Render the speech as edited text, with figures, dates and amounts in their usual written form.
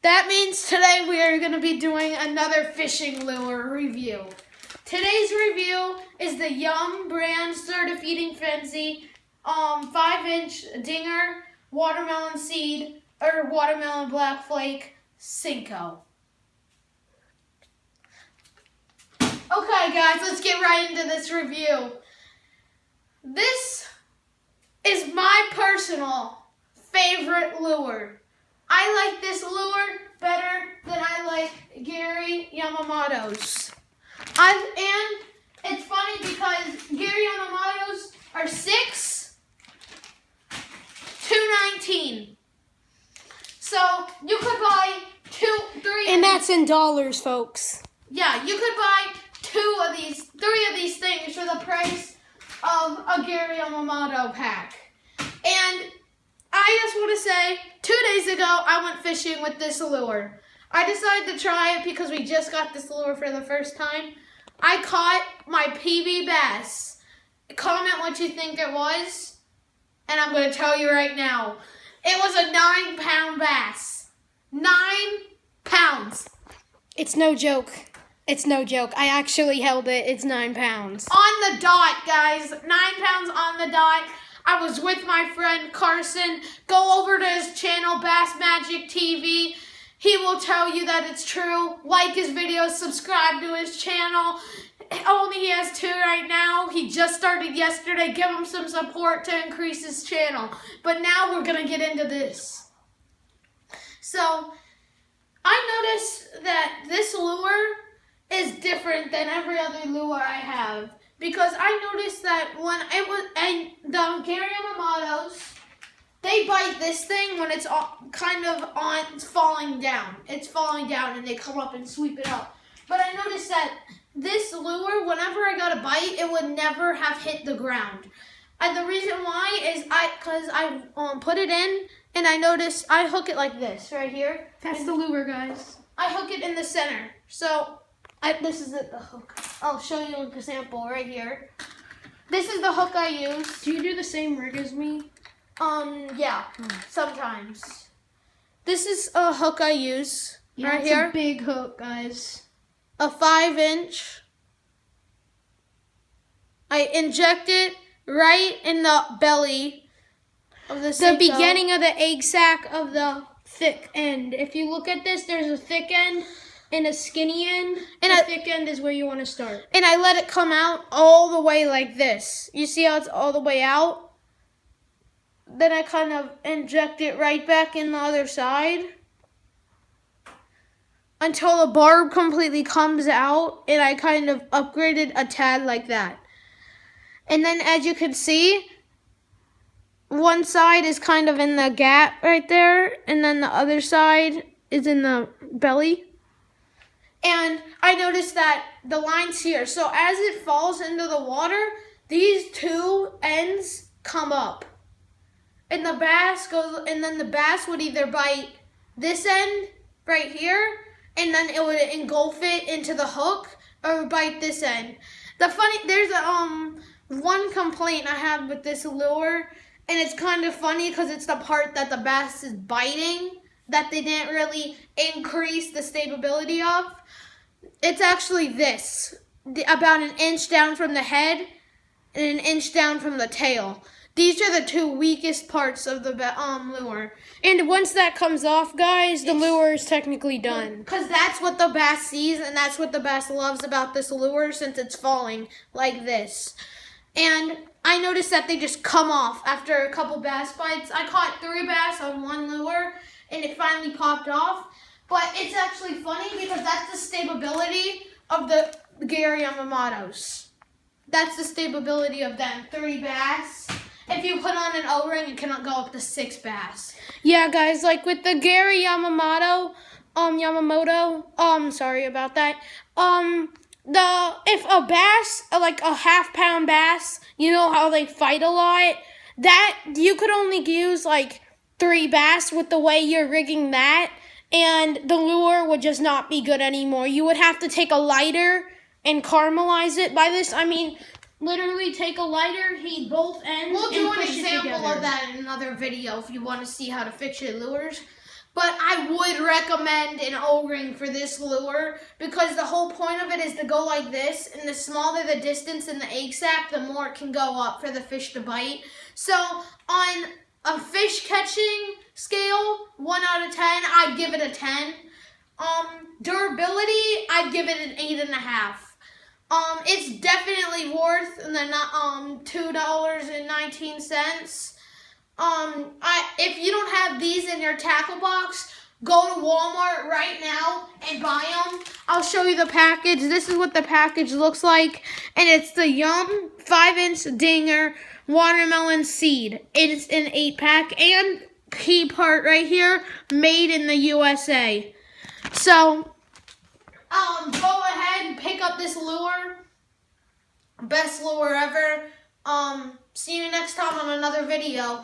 That means today we are going to be doing another fishing lure review. Today's review is the Yum brand Starter Feeding Frenzy 5-inch Dinger Watermelon Seed or Watermelon Black Flake Cinco. Okay guys, let's get right into this review. This is my personal favorite lure. I like this lure better than I like Gary Yamamoto's. And it's funny because Gary Yamamoto's are $6, $2.19. So you could buy 2, 3, and that's in dollars, folks. Yeah, you could buy 3 of these things for the price of a Gary Yamamoto pack. And I just want to say, 2 days ago, I went fishing with this lure. I decided to try it because we just got this lure for the first time. I caught my PB bass. Comment what you think it was, and I'm going to tell you right now. It was a 9-pound bass. 9 pounds. It's no joke. It's no joke. I actually held it. It's 9 pounds. On the dot, guys. 9 pounds on the dot. I was with my friend Carson. Go over to his channel, Bass Magic TV. He will tell you that it's true. Like his videos, subscribe to his channel. Only he has 2 right now. He just started yesterday. Give him some support to increase his channel. But now we're going to get into this. So, I noticed that this lure is different than every other lure I have. Because I noticed that when it was, and the Gary Yamamoto's, they bite this thing when it's kind of it's falling down. It's falling down and they come up and sweep it up. But I noticed that this lure, whenever I got a bite, it would never have hit the ground. And the reason why is because I put it in and I noticed I hook it like this right here. That's the lure, guys. I hook it in the center. So this is the hook. I'll show you an example right here. This is the hook I use. Do you do the same rig as me? Yeah, sometimes. This is a hook I use right it's here. A big hook, guys. A 5-inch. I inject it right in the belly of the Cinco. The beginning of the egg sac of the thick end. If you look at this, there's a thick end and a skinny end. And the thick end is where you want to start. And I let it come out all the way like this. You see how it's all the way out? Then I kind of inject it right back in the other side until the barb completely comes out, and I kind of upgraded a tad like that. And then as you can see, one side is kind of in the gap right there, and then the other side is in the belly. And I noticed that the line's here. So as it falls into the water, these 2 ends come up. And the bass goes, and then the bass would either bite this end right here, and then it would engulf it into the hook, or bite this end. There's one complaint I have with this lure, and it's kind of funny because it's the part that the bass is biting that they didn't really increase the stability of. It's actually this, about an inch down from the head and an inch down from the tail. These are the 2 weakest parts of the lure. And once that comes off, guys, the lure is technically done. Because that's what the bass sees, and that's what the bass loves about this lure since it's falling like this. And I noticed that they just come off after a couple bass bites. I caught 3 bass on one lure, and it finally popped off. But it's actually funny because that's the stability of the Gary Yamamoto's. That's the stability of them, 3 bass. If you put on an O-ring, it cannot go up to 6 bass. Yeah, guys, like with the Gary Yamamoto, sorry about that. If a bass, like a half-pound bass, you know how they fight a lot, that you could only use like 3 bass with the way you're rigging that, and the lure would just not be good anymore. You would have to take a lighter and caramelize it. By this, I mean literally take a lighter, heat both ends, We'll do and an push it example together. of that in another video if you want to see how to fix your lures. But I would recommend an O-ring for this lure because the whole point of it is to go like this, and the smaller the distance in the egg sac, the more it can go up for the fish to bite. So on a fish catching scale, 1 out of 10, I'd give it a 10. Durability, I'd give it an 8.5. It's definitely worth the $2.19. If you don't have these in your tackle box, go to Walmart right now and buy them. I'll show you the package. This is what the package looks like, and it's the Yum 5-inch Dinger Watermelon Seed. It's an 8-pack, and key part right here, made in the USA. So, go ahead and pick up this lure. Best lure ever. See you next time on another video.